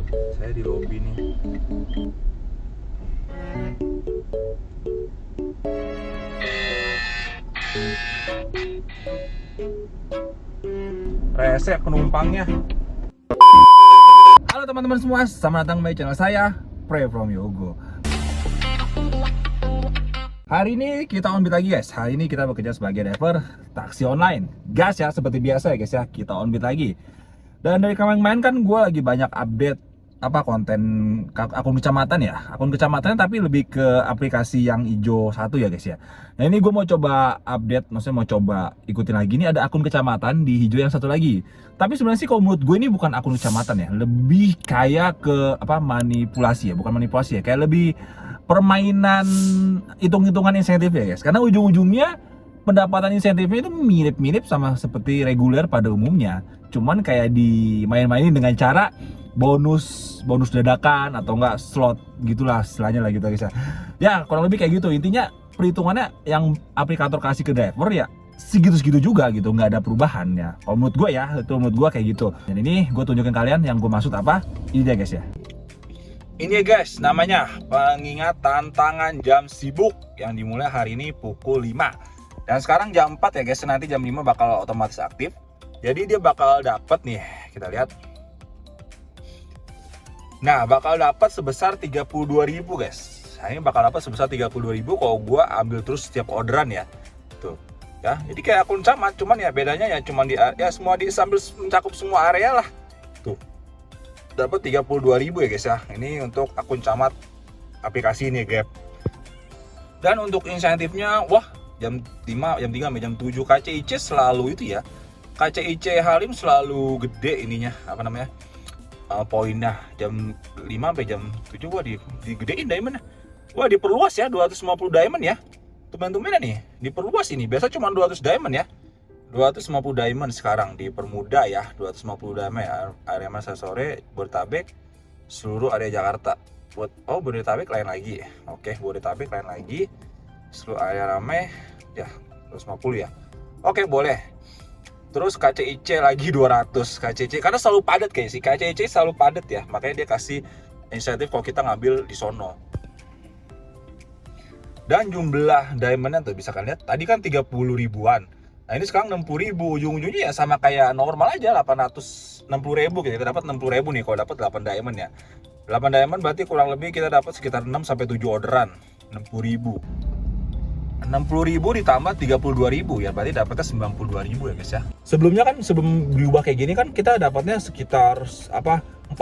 Saya di lobi nih. Rese penumpangnya. Halo teman-teman semua, selamat datang di channel saya, Pray From Yogo. Hari ini kita on beat lagi guys. Hari ini kita bekerja sebagai driver taksi online. Gas ya, seperti biasa ya guys ya, kita on beat lagi. Dan dari kemarin kan gue lagi banyak update konten akun kecamatan ya, akun kecamatan tapi lebih ke aplikasi yang hijau satu ya guys ya. Nah ini gue mau coba update, maksudnya mau coba ikutin lagi. Ini ada akun kecamatan di hijau yang satu lagi. Tapi sebenarnya sih kalau menurut gue ini bukan akun kecamatan ya, lebih kayak ke manipulasi ya, bukan manipulasi ya, kayak lebih permainan hitung-hitungan insentif ya guys. Karena ujung-ujungnya pendapatan insentifnya itu mirip-mirip sama seperti reguler pada umumnya. Cuman kayak dimain-mainin dengan cara bonus dadakan atau enggak slot gitulah istilahnya lah gitu guys ya. Ya kurang lebih kayak gitu. Intinya perhitungannya yang aplikator kasih ke driver ya segitu-segitu juga gitu, nggak ada perubahan ya. Kalau menurut gue ya, itu menurut gue kayak gitu. Dan ini gue tunjukin kalian yang gue maksud apa. Ini dia guys ya. Ini ya guys, namanya pengingat tantangan jam sibuk yang dimulai hari ini pukul 5. Dan sekarang jam 4 ya guys, nanti jam 5 bakal otomatis aktif. Jadi dia bakal dapat nih, kita lihat. Nah, bakal dapat sebesar 32.000 guys. Nah, ini bakal dapat sebesar 32.000 kalau gua ambil terus setiap orderan ya. Tuh. Ya, jadi kayak akun camat, cuman ya bedanya ya cuman semua sambil mencakup semua area lah. Tuh. Dapat 32.000 ya guys ya. Ini untuk akun camat aplikasi ini Grab. Dan untuk insentifnya wah, jam 5, jam 3 sampai jam 7 KCIC selalu itu ya. KCIC Halim selalu gede ininya, poinnya jam 5 sampai jam 7 wah digedein diamondnya. Wah diperluas ya, 250 diamond ya. Teman-teman nih, diperluas ini. Biasa cuma 200 diamond ya. 250 diamond sekarang dipermudah ya, 250 diamond ya. Area masa sore, Bodetabek, seluruh area Jakarta. Bodetabek lain lagi. Oke, Bodetabek lain lagi. Seluruh area ramai ya, 250 ya. Oke, boleh. Terus KCIC lagi 200 KCIC karena selalu padat kayak sih. KCIC selalu padat ya. Makanya dia kasih insentif kalau kita ngambil di sono. Dan jumlah diamondnya tuh bisa kalian lihat. Tadi kan 30 ribuan. Nah ini sekarang 60 ribu. Ujung-ujungnya ya sama kayak normal aja 860 ribu. Kita dapat 60 ribu nih kalau dapat 8 diamond ya. 8 diamond berarti kurang lebih kita dapat sekitar 6 sampai 7 orderan. 60 ribu. 60.000 ditambah 32.000 ya, berarti dapatnya 92.000 ya guys ya. Sebelumnya kan sebelum berubah kayak gini kan kita dapatnya sekitar 48.000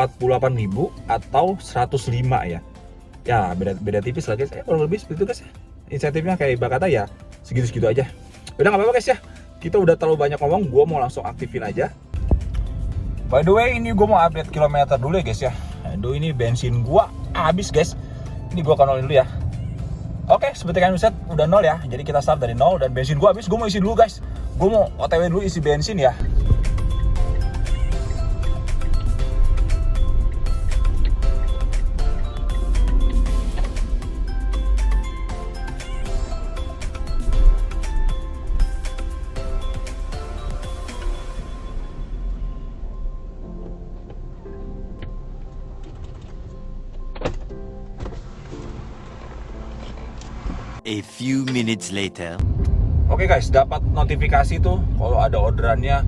atau 105 ya. Ya beda tipis lah guys. Kurang lebih seperti itu guys ya. Insentifnya kayak ibarat kata ya segitu-segitu aja. Udah nggak apa-apa guys ya. Kita udah terlalu banyak ngomong, gua mau langsung aktifin aja. By the way, ini gua mau update kilometer dulu ya guys ya. Aduh ini bensin gua habis guys. Ini gua kanalin dulu ya. Oke, seperti kalian bisa udah 0 ya. Jadi kita start dari 0 dan bensin gua habis. Gua mau isi dulu guys. Gua mau OTW dulu isi bensin ya. A few minutes later. Oke guys, dapat notifikasi tuh kalau ada orderannya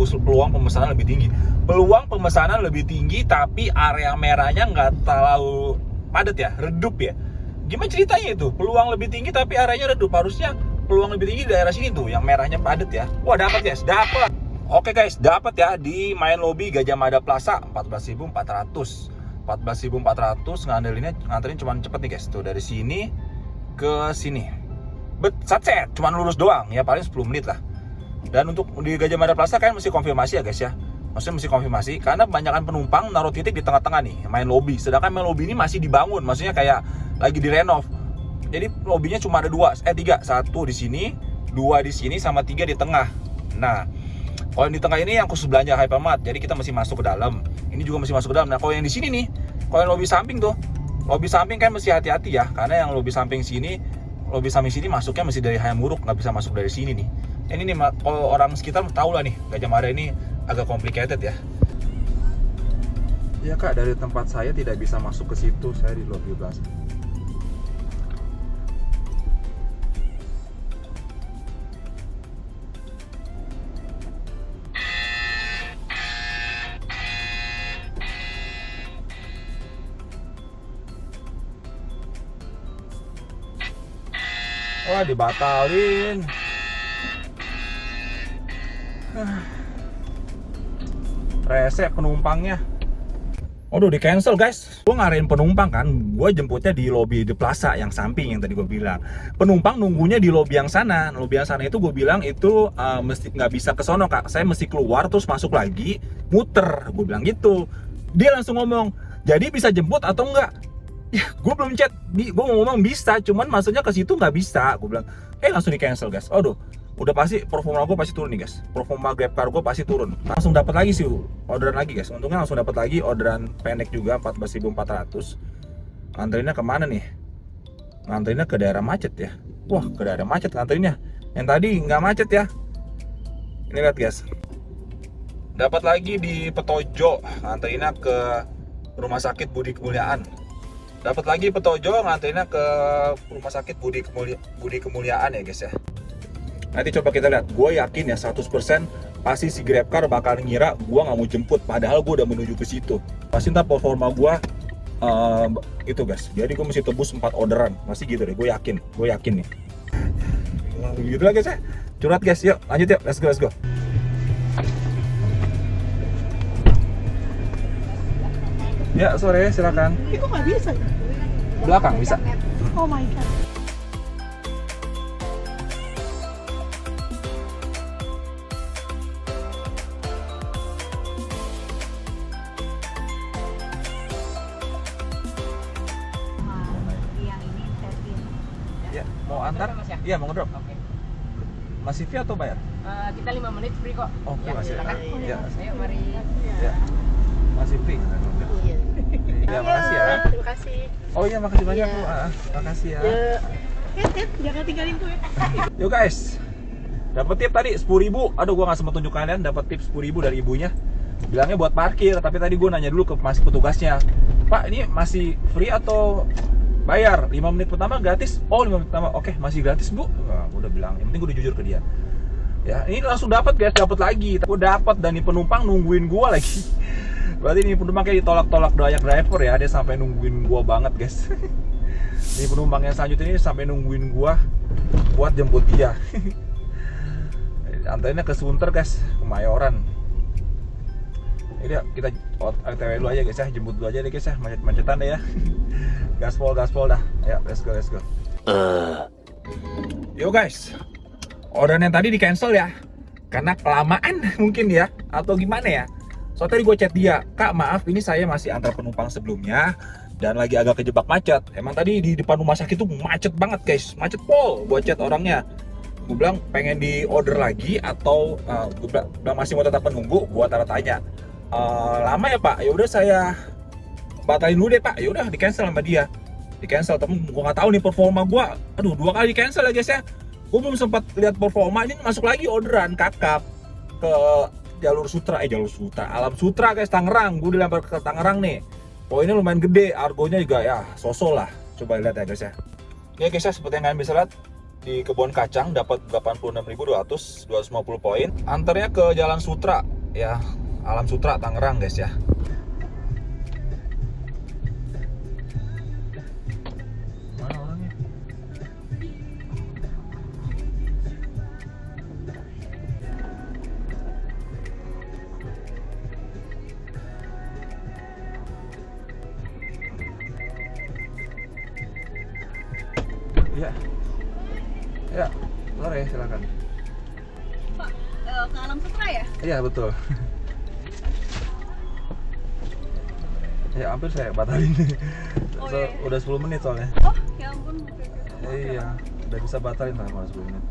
peluang pemesanan lebih tinggi. Peluang pemesanan lebih tinggi tapi area merahnya nggak terlalu padat ya, redup ya. Gimana ceritanya itu? Peluang lebih tinggi tapi areanya redup. Harusnya peluang lebih tinggi di daerah sini tuh yang merahnya padat ya. Wah dapat guys, dapat. Oke guys, dapat ya di main lobby Gajah Mada Plaza 14.400. 14.400 nganterin cuman cepet nih guys. Tuh dari sini ke sini. Satset, cuman lurus doang ya, paling 10 menit lah. Dan untuk di Gajah Mada Plaza kan mesti konfirmasi ya guys ya. Maksudnya mesti konfirmasi karena kebanyakan penumpang naruh titik di tengah-tengah nih, main lobby. Sedangkan main lobby ini masih dibangun, maksudnya kayak lagi direnov. Jadi lobbynya cuma ada 3, 1 di sini, 2 di sini sama 3 di tengah. Nah, kalau yang di tengah ini yang khusus belanja Hypermart, jadi kita mesti masuk ke dalam. Ini juga mesti masuk ke dalam. Nah, kalau yang di sini nih, kalau yang lobby samping tuh, lobby samping kan mesti hati-hati ya, karena yang lobby samping sini masuknya mesti dari Hayamuruk, nggak bisa masuk dari sini nih. Ini nih kalau orang sekitar tahu lah nih, Gajah Mada ini agak complicated ya. Ya kak, dari tempat saya tidak bisa masuk ke situ, saya di lobi belakang. Wah, dibatalin. Rese penumpangnya. Waduh, di cancel guys. Gue ngarahin penumpang kan, gue jemputnya di lobi di plaza yang samping yang tadi gue bilang. Penumpang nunggunya di lobi yang sana. Lobi yang sana itu gue bilang itu mesti nggak bisa ke sono kak. Saya mesti keluar terus masuk lagi, muter. Gue bilang gitu. Dia langsung ngomong, jadi bisa jemput atau enggak? Ya, gue belum chat. Gue mau ngomong bisa, cuman maksudnya ke situ nggak bisa. Gue bilang, langsung di cancel guys. Aduh, udah pasti performa gue pasti turun nih guys. Performa GrabCar gue pasti turun. Langsung dapat lagi sih orderan lagi guys. Untungnya langsung dapat lagi orderan pendek juga 14.400. Nganterinnya kemana nih? Nganterinnya ke daerah macet ya. Wah, ke daerah macet nganterinnya. Yang tadi nggak macet ya. Ini lihat guys. Dapat lagi di Petojo. Nganterinnya ke Rumah Sakit Budi Kemuliaan. Dapat lagi Petojo, nganterinnya ke Rumah Sakit Budi Kemuliaan ya guys ya. Nanti coba kita lihat. Gue yakin ya 100% pasti si GrabCar bakal ngira gue nggak mau jemput, padahal gue udah menuju ke situ. Pasti ntar performa gue itu guys. Jadi gue mesti tebus 4 orderan. Masih gitu deh. Gue yakin nih. Gitu lah guys ya. Curhat guys. Yuk lanjut yuk. Let's go. Ya sore silakan. Itu nggak bisa. Belakang bisa. Oh my god. Yang ini servin. Ya, mau antar? Iya, mau ngedrop. Oke. Masih fee atau bayar? Kita 5 menit free kok. Oke, Ya, masih. silakan. Ya, Ayo mari. ya. Masih free. Ya, makasih ya. Terima kasih. Oh iya, makasih banyak Iya. Bu. Makasih ya. Jangan tinggalin gue. Yuk guys. Dapat tip tadi 10.000. Aduh, gua nggak sempat tunjuk kalian. Dapat tip 10.000 dari ibunya. Bilangnya buat parkir, tapi tadi gue nanya dulu ke mas petugasnya. Pak, ini masih free atau bayar? 5 menit pertama gratis. Oh, 5 menit pertama. Oke, masih gratis, Bu. Nah, gue udah bilang. Yang penting gue udah jujur ke dia. Ya, ini langsung dapat guys, dapat lagi. Gue dapat dan ini penumpang nungguin gue lagi. Berarti ini penumpang kayak ditolak-tolak banyak driver ya. Dia sampai nungguin gue banget guys. Ini penumpang yang selanjutnya ini sampai nungguin gue buat jemput dia. Antaranya ke Sunter guys, Kemayoran. Ini ya, kita OTW dulu aja guys ya, jemput dulu aja deh guys ya, macet-macetan deh ya. Gaspol dah. Ayo, let's go. Yo guys, orderan yang tadi di cancel ya, karena kelamaan mungkin ya, atau gimana ya. So tadi gue chat dia, Kak maaf ini saya masih antar penumpang sebelumnya dan lagi agak kejebak macet. Emang tadi di depan rumah sakit tuh macet banget guys, macet pol. Gue chat orangnya, gue bilang pengen di order lagi atau gue bilang masih mau tetap menunggu. Gue tanya lama ya Pak, ya udah saya batalin dulu deh Pak. Ya udah di cancel sama dia, di cancel. Temen gue nggak tahu nih performa gue, aduh 2 kali di cancel ya guys ya. Gue belum sempat lihat performa, ini masuk lagi orderan kakap ke Alam Sutra guys, Tangerang. Gue dilempar ke Tangerang nih. Poinnya lumayan gede, argonya juga ya sosol lah. Coba lihat ya guys ya. Oke guys ya, seperti yang kalian bisa lihat di Kebon Kacang dapat 86.200, 250 poin. Antarnya ke Jalan Sutra ya, Alam Sutra Tangerang guys ya. Mana orangnya? Iya. Ya, sore silakan. Pak, ke Alam Sutra ya? Iya betul. Ya hampir saya batalin. Oh, So, iya. udah 10 menit soalnya. Oh, ya ampun. Iya, udah bisa batalin lah kalau 10 menit.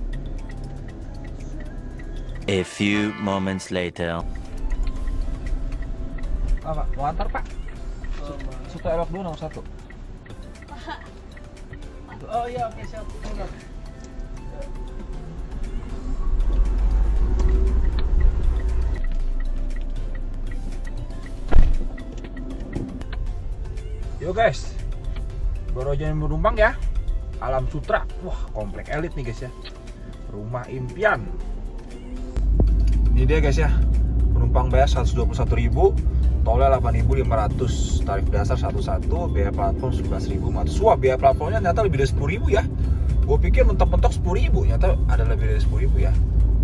A few moments later. Pak, mau antar Pak? Suka elok dulu nomor 1. Oh iya, oke siap. Yo guys, baru aja menumpang ya. Alam Sutra, wah komplek elit nih guys ya. Rumah impian. Ini dia guys ya. Penumpang bayar 121.000, tolnya 8.500, tarif dasar 11, biaya platform 11.500. Wah, biaya platformnya ternyata lebih dari 10.000 ya. Gue pikir mentok-mentok 10.000, ternyata ada lebih dari 10.000 ya.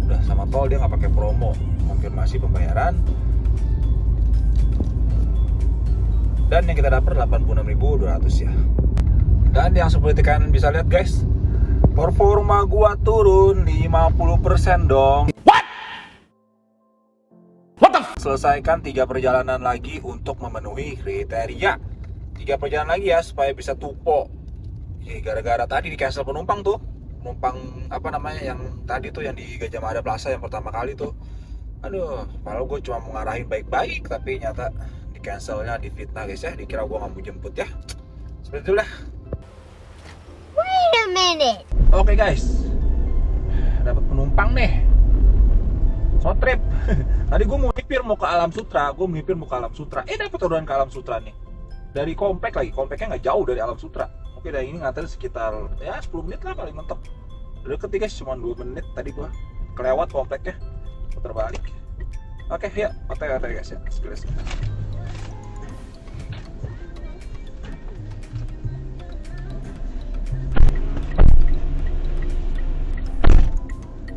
Udah sama tol dia nggak pakai promo. Konfirmasi pembayaran. Dan yang kita dapat 86.200 ya. Dan yang seperti kalian bisa lihat guys, performa gua turun 50% dong. Selesaikan 3 perjalanan lagi untuk memenuhi kriteria. 3 perjalanan lagi ya supaya bisa tupo. Gara-gara tadi di cancel penumpang tuh. Penumpang apa namanya yang tadi tuh yang di Gajah Mada Plaza yang pertama kali tuh. Aduh, padahal gue cuma mau ngarahin baik-baik tapi nyata di cancelnya, di fitnah guys ya. Dikira gue nggak mau jemput ya. Seperti itulah. Wait a minute. Oke guys, dapat penumpang nih. So trip. Tadi gue mau nipir mau ke Alam Sutra, dapat orderan ke Alam Sutra nih. Dari komplek lagi, kompleknya nggak jauh dari Alam Sutra. Oke, dari ini nganter sekitar ya 10 menit lah paling mentok. Udah deket guys, cuma 2 menit tadi gue kelewat kompleknya, putar balik. Oke, ya, OTW guys ya, let's go.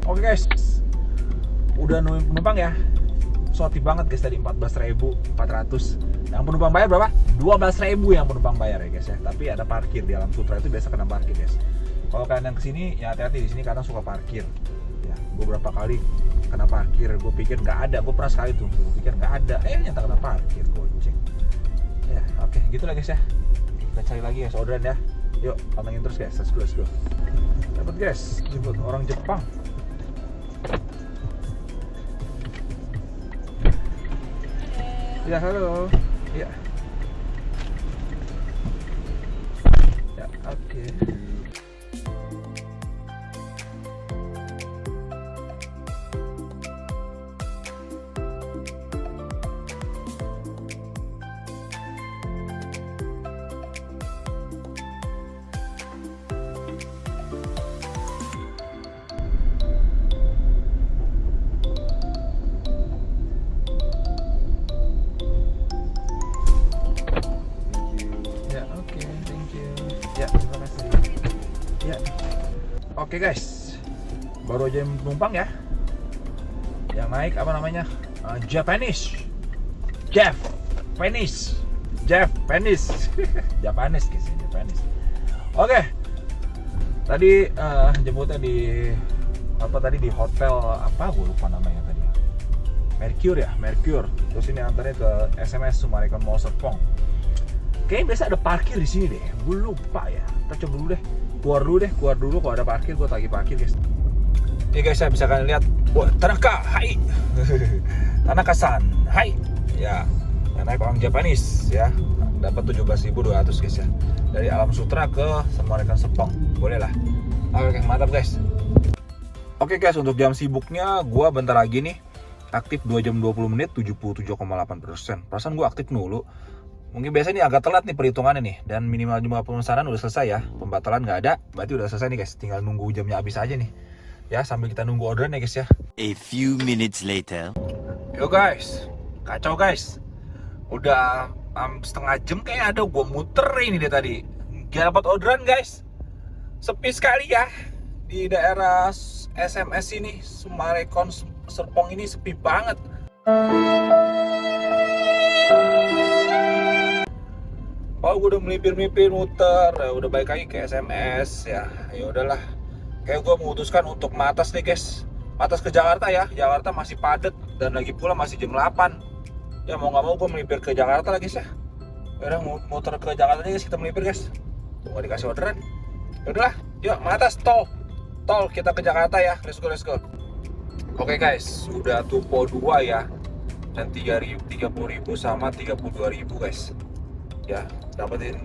Oke guys, udah nemuin penumpang ya. Soti banget guys tadi 14.400. Yang penumpang bayar berapa? 12.000 yang penumpang bayar ya guys ya. Tapi ada parkir di Alam Sutra itu biasa kena parkir guys. Kalau kalian yang kesini ya hati-hati, di sini kadang suka parkir. Ya, gue berapa kali kena parkir. Gue pikir nggak ada. Gue pernah sekali tuh. Gue pikir nggak ada. Nyata kena parkir. Goceng. Ya oke, gitu lah guys ya. Kita cari lagi guys orderan ya. Yuk, pantengin terus guys. Let's go. Dapat guys, jemput orang Jepang. Ya halo, ya, ya oke. Oke guys, baru aja penumpang ya. Yang naik apa namanya? Japanese. Japanese guys, Japanese. Oke. Tadi jemputnya di apa tadi di hotel apa? Gue lupa namanya tadi. Mercure. Terus ini antaranya ke SMS Summarecon Mall Serpong. Kayaknya biasa ada parkir di sini deh. Gue lupa ya. Kita coba dulu deh. Keluar dulu kalau ada parkir, gue tagih parkir guys. Ini guys ya, bisa kalian lihat, wah Tanaka, hai. Tanaka-san, hai. Ya, yang naik orang Japanese ya, dapat 17.200 guys ya. Dari Alam Sutra ke Summarecon Serpong, boleh lah. Oke, mantap guys. Oke guys, untuk jam sibuknya, gue bentar lagi nih aktif 2 jam 20 menit, 77,8%. Perasaan gue aktif dulu. Mungkin biasanya ini agak telat nih perhitungannya nih. Dan minimal jumlah pemesanan udah selesai ya. Pembatalan nggak ada, berarti udah selesai nih guys. Tinggal nunggu jamnya habis aja nih. Ya, sambil kita nunggu orderan ya guys ya. A few minutes later. Yo guys, kacau guys. Udah setengah jam kayak ada gua muter ini dia tadi. Gak dapat orderan guys. Sepi sekali ya. Di daerah SMS ini, Summarecon Serpong ini sepi banget. Oh, gue udah melipir-melipir muter, udah balik lagi ke SMS ya. Ya udahlah. Kayak gue memutuskan untuk matas nih guys. Matas ke Jakarta ya. Jakarta masih padat dan lagi pula masih jam 8. Ya mau nggak mau gue melipir ke Jakarta lagi guys ya. Udah muter ke Jakarta nih guys, kita melipir guys. Tuh nggak dikasih orderan. Ya udahlah, yuk matas tol kita ke Jakarta ya. Let's go. Oke guys, udah tupo 2 ya. Dan 30.000 sama 32.000 guys. Ya,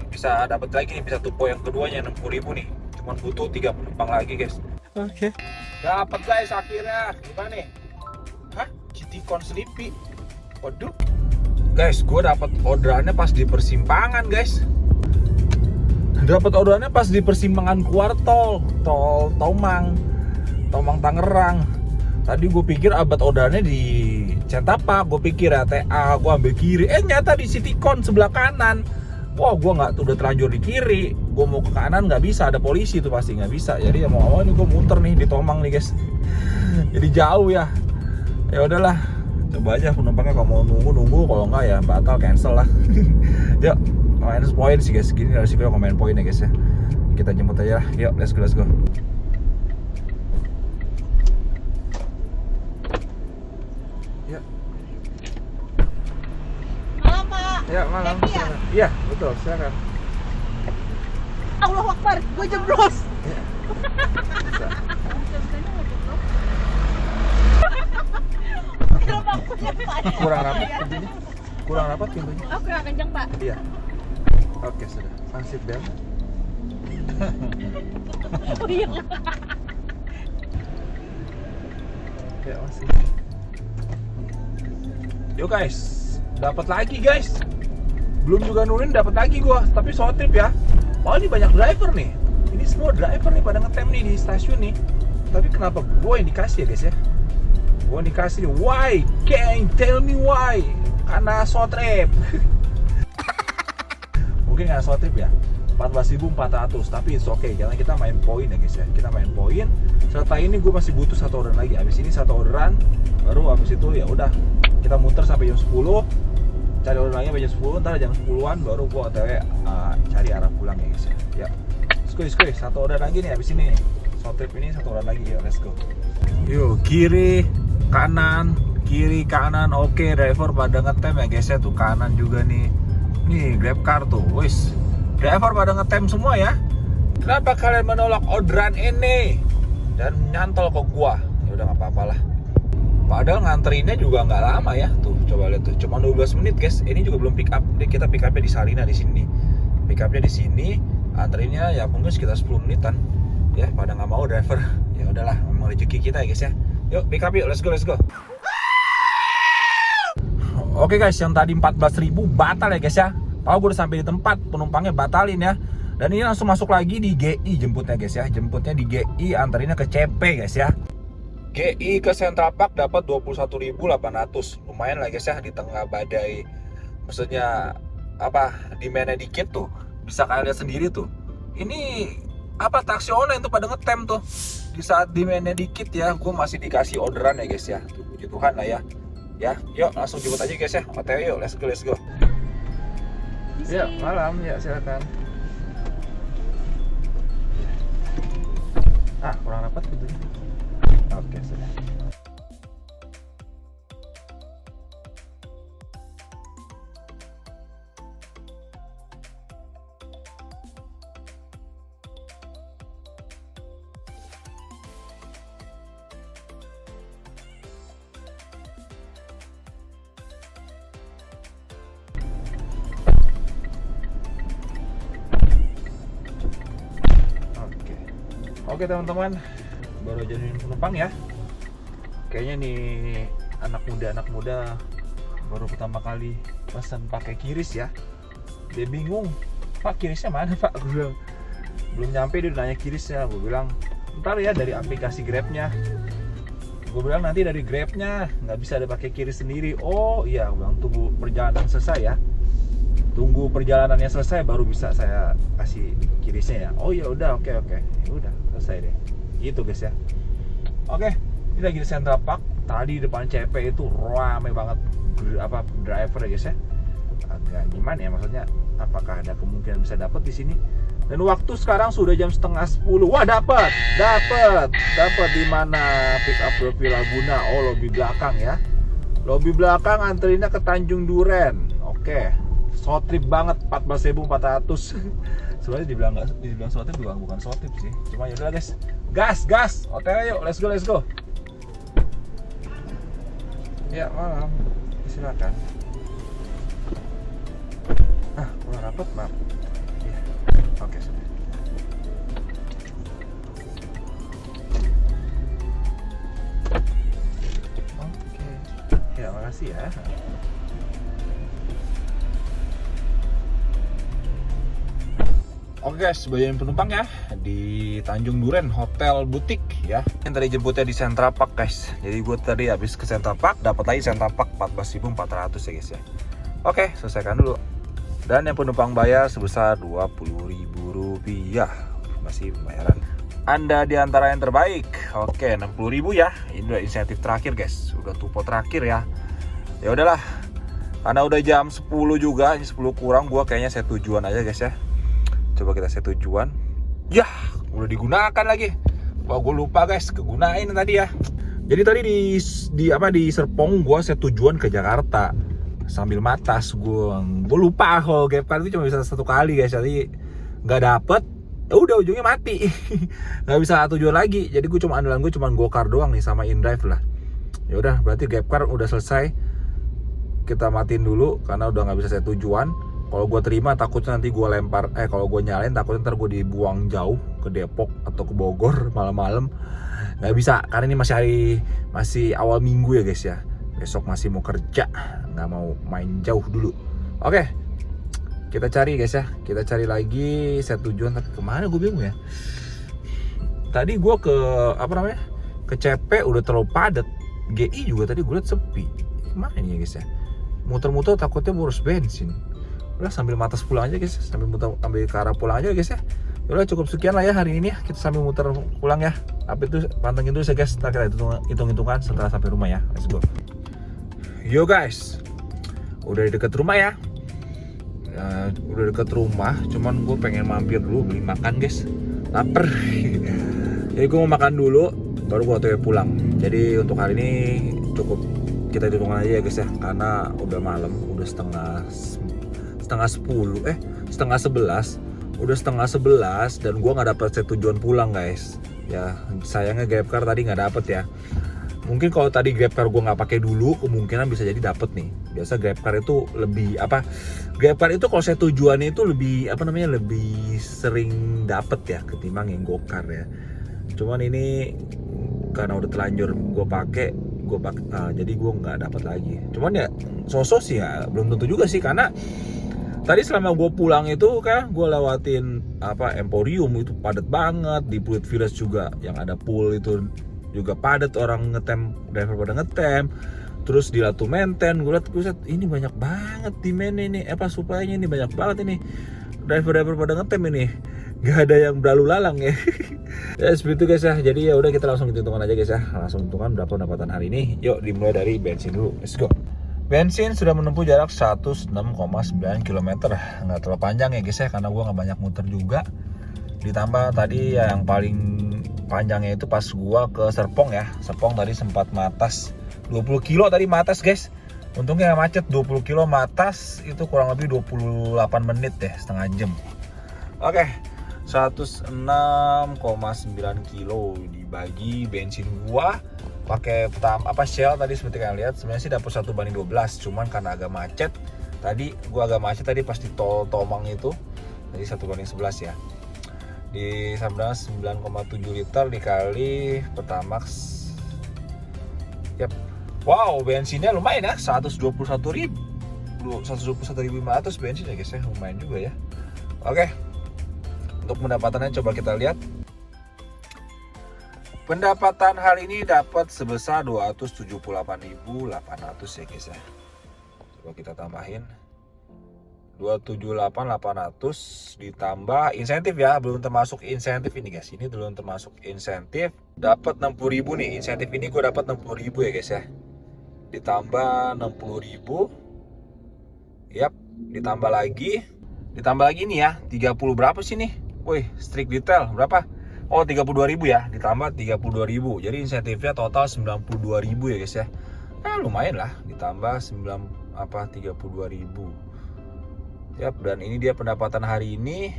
bisa dapat lagi nih, bisa tupo yang keduanya 60.000 nih. Cuman butuh 3 penumpang lagi guys. Oke. Dapat guys akhirnya. Gimana nih? Hah? Citycon Sleepy. Waduh. Guys, gue dapat orderannya pas di persimpangan, guys. Dapat orderannya pas di persimpangan keluar tol Tomang Tangerang. Tadi gue pikir abad orderannya di Centapak, gue pikir ya TA, gue ambil kiri. Nyata di Citycon sebelah kanan. Wah, gue nggak udah terlanjur di kiri. Gue mau ke kanan nggak bisa, ada polisi tuh pasti nggak bisa. Jadi ya mau ini gue muter nih di Tomang nih, guys. Jadi jauh ya. Ya udahlah. Coba aja penumpangnya kalau mau nunggu, kalau nggak ya batal, cancel lah. Yuk, minus point sih guys, gini resikonya kalau main poin ya guys ya. Kita jemput aja, yuk let's go. Yuk. Malam Pak. Ya malam. Happy ya? Iya betul, silakan. Allahu Akbar, gue jeblos. Ya. Bisa. Kenapa aku nyapa? Kurang rapat pintunya? Kurang rapat pintunya? Oh, kurang kenceng Pak. Iya. Oke sudah. Transit belt. Oh iya. Ya masih. Yo guys, dapat lagi guys. Belum juga nurin, dapat lagi gua. Tapi short trip ya. Oh ini banyak driver nih. Ini semua driver nih pada ngetem nih di stasiun nih. Tapi kenapa gua yang dikasih ya guys ya? Gua yang dikasih nih. Why? Can tell me why? Karena short trip. Mungkin karena short trip ya. 14.400, tapi it's okay karena kita main poin ya guys ya. Kita main poin. Serta ini gue masih butuh satu orderan lagi. Abis ini satu orderan, baru abis itu ya udah kita muter sampai jam 10. Cari orderan lagi sampai jam 10, ntar jam 10-an baru gue OTW cari arah pulang ya guys ya. Ya, let's go. Satu orderan lagi nih abis ini. Short trip ini satu orderan lagi ya, let's go. Yuk, kiri kanan. Oke, driver pada ngetem ya guys ya. Tuh kanan juga nih. Nih Grab car tuh, wis. Driver pada ngetem semua ya. Kenapa kalian menolak orderan ini dan nyantol ke gua? Ya udah nggak apa-apa lah. Padahal nganterinnya juga nggak lama ya. Tuh coba lihat tuh, cuma 12 menit guys. Ini juga belum pick up. Kita pick upnya di Sarina di sini. Pick upnya di sini. Antrinnya ya mungkin sekitar 10 menitan. Ya pada nggak mau driver. Ya udahlah, memang rezeki kita ya guys ya. Yuk pick up yuk, let's go. Oke guys, yang tadi 14.000 batal ya guys ya. Tahu gue udah sampai di tempat, penumpangnya batalin ya. Dan ini langsung masuk lagi di GI jemputnya guys ya. Jemputnya di GI, antarinnya ke CP guys ya. GI ke Central Park dapat 21.800. Lumayan lah guys ya, di tengah badai. Maksudnya apa, demandnya dikit tuh. Bisa kalian lihat sendiri tuh. Ini apa, taksi online tuh pada ngetem tuh. Di saat demandnya dikit ya, gue masih dikasih orderan ya guys ya. Tuh, puji Tuhan lah ya. Ya, yuk langsung jemput aja guys ya. OTW yuk, let's go. Ya, malam ya, silakan. Kurang rapat pintunya. Oke, sudah. Oke teman-teman, baru jadi penumpang ya. Kayaknya nih anak muda baru pertama kali pesan pakai kiris ya. Dia bingung, Pak kirisnya mana Pak? Gue bilang belum nyampe, dia udah nanya kirisnya. Gue bilang ntar ya dari aplikasi Grabnya. Gue bilang nanti dari Grabnya nggak bisa ada pakai kiris sendiri. Oh iya, gue bilang tunggu perjalanan selesai ya. Tunggu perjalanannya selesai baru bisa saya kasih kirisnya ya. Oh ya udah, oke. Ya udah selesai deh. Gitu guys ya. Oke, ini lagi di Central Park. Tadi depan CP itu ramai banget driver ya guys ya. Agak gimana ya, maksudnya apakah ada kemungkinan bisa dapat di sini? Dan waktu sekarang sudah jam 9:30. Wah, dapat di mana? Pick up Lobi Laguna. Oh, lobi belakang ya. Lobi belakang anterinnya ke Tanjung Duren. Oke. Short trip banget, 14.400. Sebenarnya dibilang short trip bukan short trip sih. Cuma yaudah guys. Gas. OTW yuk, let's go. Ya, malam. Silakan. Kurang rapat, maaf. Ya. Oke, sudah. Oke. Ya, makasih ya. Oke guys, sebagian penumpang ya di Tanjung Duren Hotel Butik ya. Yang tadi jemputnya di Central Park guys. Jadi gue tadi habis ke Central Park, dapat lagi Central Park 14.400 ya guys ya. Oke, selesaikan dulu. Dan yang penumpang bayar sebesar Rp20.000. Masih pembayaran Anda di antara yang terbaik. Oke, 60.000 ya. Ini udah insentif terakhir guys. Udah tupo terakhir ya. Ya udahlah. Karena udah jam 10 juga, ini 10 kurang, gua kayaknya set tujuan aja guys ya. Coba kita set tujuan. Yah, udah digunakan lagi. Wah, gue lupa guys, kegunain tadi ya. Jadi tadi di Serpong gua set tujuan ke Jakarta. Sambil matas gua lupa kalau gap card itu cuma bisa satu kali guys. Jadi nggak dapet. Ya udah ujungnya mati. Nggak bisa tujuan lagi. Jadi gue andalan gue cuma go-kart doang nih sama InDrive lah. Ya udah, berarti gap card udah selesai. Kita matiin dulu karena udah nggak bisa set tujuan. Kalau gue terima takutnya nanti gue lempar, kalau gue nyalain takutnya ntar gue dibuang jauh ke Depok atau ke Bogor malam-malam. Nggak bisa karena ini masih awal minggu ya guys ya. Besok masih mau kerja, nggak mau main jauh dulu. Oke, kita cari guys ya. Kita cari lagi set tujuan. Tapi kemana gue bingung ya. Tadi gue ke CP udah terlalu padat. GI juga tadi gue liat sepi. Kemana ini ya guys ya? Muter-muter takutnya boros bensin. Udah sambil matas pulang aja guys, sambil ambil ke arah pulang aja guys ya. Udah cukup sekian lah ya hari ini ya, kita sambil muter pulang ya. Tapi itu pantengin dulu ya guys, ntar kita hitung-hitungan setelah sampai rumah ya. Let's go. Yo guys, udah deket rumah ya. Udah deket rumah, cuman gue pengen mampir dulu beli makan guys. Laper. Jadi gue mau makan dulu, baru gue otw pulang. Jadi untuk hari ini cukup kita hitungan aja ya guys ya, karena udah malam, udah setengah 11, udah setengah 11 dan gua nggak dapet set tujuan pulang guys. Ya sayangnya GrabCar tadi nggak dapet ya. Mungkin kalau tadi GrabCar gua nggak pakai dulu, kemungkinan bisa jadi dapet nih. Biasa GrabCar itu lebih GrabCar itu kalau set tujuannya itu lebih lebih sering dapet ya ketimbang yang GoCar ya. Cuman ini karena udah terlanjur gua pakai, jadi gua nggak dapet lagi. Cuman ya sosok sih ya belum tentu juga sih, karena tadi selama gue pulang itu kan gue lewatin Emporium itu padat banget, di Pluit Village juga yang ada pool itu juga padat, orang ngetem, driver pada ngetem. Terus di Latu Menten gue liat ini banyak banget demand ini, supply-nya ini banyak banget ini, driver pada ngetem ini, gak ada yang berlalu lalang ya. Ya seperti itu guys ya. Jadi ya udah kita langsung hitungan aja guys ya, langsung hitungan berapa pendapatan hari ini. Yuk dimulai dari bensin dulu, let's go. Bensin sudah menempuh jarak 106,9 km. Nggak terlalu panjang ya guys ya, karena gue nggak banyak muter juga. Ditambah tadi ya yang paling panjangnya itu pas gue ke Serpong ya. Serpong tadi sempat matas 20 kilo tadi matas guys. Untungnya nggak macet, 20 kilo matas itu kurang lebih 28 menit deh, setengah jam. Oke, 106,9 kilo dibagi bensin gua pakai Shell tadi seperti kalian lihat, sebenarnya sih dapat 1/12, cuman karena agak macet tadi, gua agak macet tadi pas di tol Tomang itu, jadi 1/11 ya. Di sama 9,7 liter dikali Pertamax. Yap. Wow, bensinnya lumayan ya, 121.500 bensin ya guys ya, lumayan juga ya. Oke. Untuk pendapatannya coba kita lihat. Pendapatan hari ini dapat sebesar 278.800 ya guys ya. Coba kita tambahin 278.800 ditambah insentif ya, belum termasuk insentif ini guys. Ini belum termasuk insentif. Dapat 60.000 nih, insentif ini gue dapat 60.000 ya guys ya. Ditambah 60.000. Yap, ditambah lagi nih ya, 30 berapa sih nih? Wih, strict detail berapa? Oh, 32.000 ya, ditambah 32.000. Jadi insentifnya total 92.000 ya guys ya. Lumayan lah, ditambah 32.000. Yap, dan ini dia pendapatan hari ini.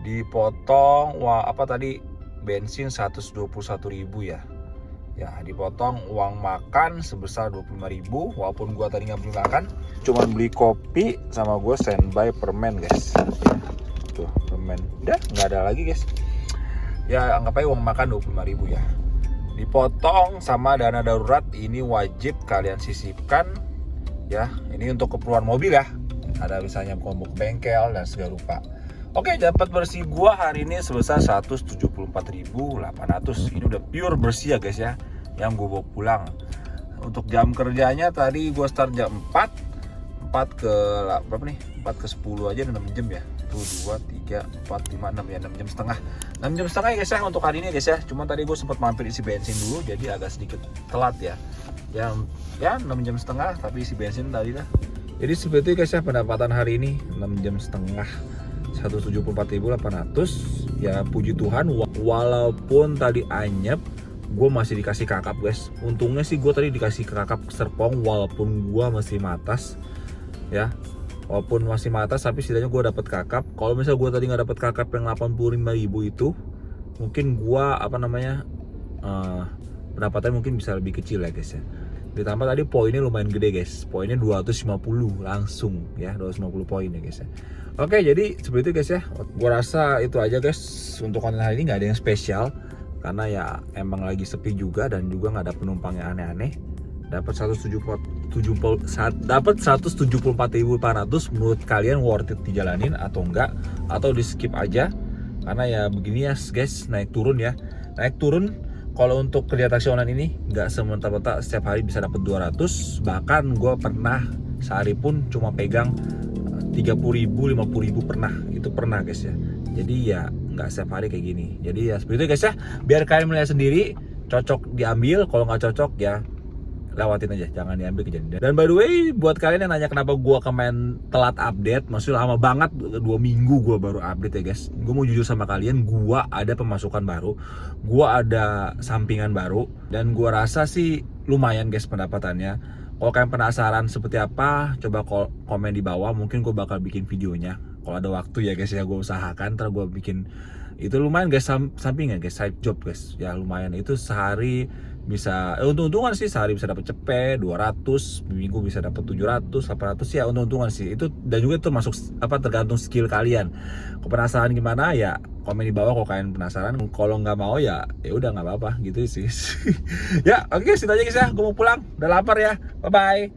Dipotong bensin 121.000 ya. Ya, dipotong uang makan sebesar 25.000. Walaupun gua tadi nggak beli makan, cuman beli kopi sama gua standby permen guys. Tuh, permen. Udah, nggak ada lagi guys. Ya anggap aja uang makan 25.000 ya. Dipotong sama dana darurat, ini wajib kalian sisipkan ya. Ini untuk keperluan mobil ya. Ada misalnya mau ke bengkel dan segala rupa. Oke, dapat bersih gua hari ini sebesar 174.800. Ini udah pure bersih ya guys ya, yang gua bawa pulang. Untuk jam kerjanya tadi gua start jam 4 ke berapa nih? 4 ke 10 aja 6 jam ya. 1, 2, 3, 4, 5, 6 ya, 6 jam setengah. 6 jam setengah ya guys ya untuk hari ini guys ya. Cuman tadi gue sempat mampir isi bensin dulu, jadi agak sedikit telat ya. Yang ya 6 jam setengah tapi isi bensin tadi lah. Jadi seperti itu guys ya pendapatan hari ini 6 jam setengah 174.800. Ya puji Tuhan, walaupun tadi anyep, gue masih dikasih kakap guys. Untungnya sih gue tadi dikasih kakap Serpong walaupun gue masih matas ya. Walaupun masih matas tapi setidaknya gue dapet kakap. Kalau misalnya gue tadi nggak dapet kakap yang 85.000 itu, mungkin gue pendapatannya mungkin bisa lebih kecil ya guys ya. Ditambah tadi poinnya lumayan gede guys, poinnya 250 langsung ya, 250 poin ya guys ya. Oke, jadi seperti itu guys ya. Gue rasa itu aja guys untuk konten hari ini, nggak ada yang spesial karena ya emang lagi sepi juga dan juga nggak ada penumpang yang aneh-aneh. Dapat 174.800. Menurut kalian worth it dijalanin atau enggak, atau di skip aja karena ya begini ya guys, naik turun ya, naik turun. Kalau untuk kerja taksi online ini nggak semerta-merta setiap hari bisa dapat 200, bahkan gue pernah sehari pun cuma pegang 30.000, 50.000 pernah, itu pernah guys ya. Jadi ya nggak setiap hari kayak gini. Jadi ya seperti itu guys ya, biar kalian melihat sendiri, cocok diambil, kalau nggak cocok ya lewatin aja, jangan diambil kejadian. Dan by the way, buat kalian yang nanya kenapa gua kemarin telat update, maksudnya lama banget, 2 minggu gua baru update ya guys. Gua mau jujur sama kalian, gua ada pemasukan baru, gua ada sampingan baru, dan gua rasa sih lumayan guys pendapatannya. Kalau kalian penasaran seperti apa, coba komen di bawah, mungkin gua bakal bikin videonya. Kalau ada waktu ya guys ya, gua usahakan, ntar gua bikin. Itu lumayan guys, sampingan guys, side job guys. Ya lumayan, itu sehari bisa untung-untungan sih, sehari bisa dapat cepet 200, minggu bisa dapat 700, 800 ya, untung-untungan sih itu. Dan juga itu masuk tergantung skill kalian. Kalau penasaran gimana ya komen di bawah kalau kalian penasaran. Kalau nggak mau ya udah nggak apa-apa gitu sih. Ya oke, situ aja guys ya, gue mau pulang, udah lapar ya, bye bye.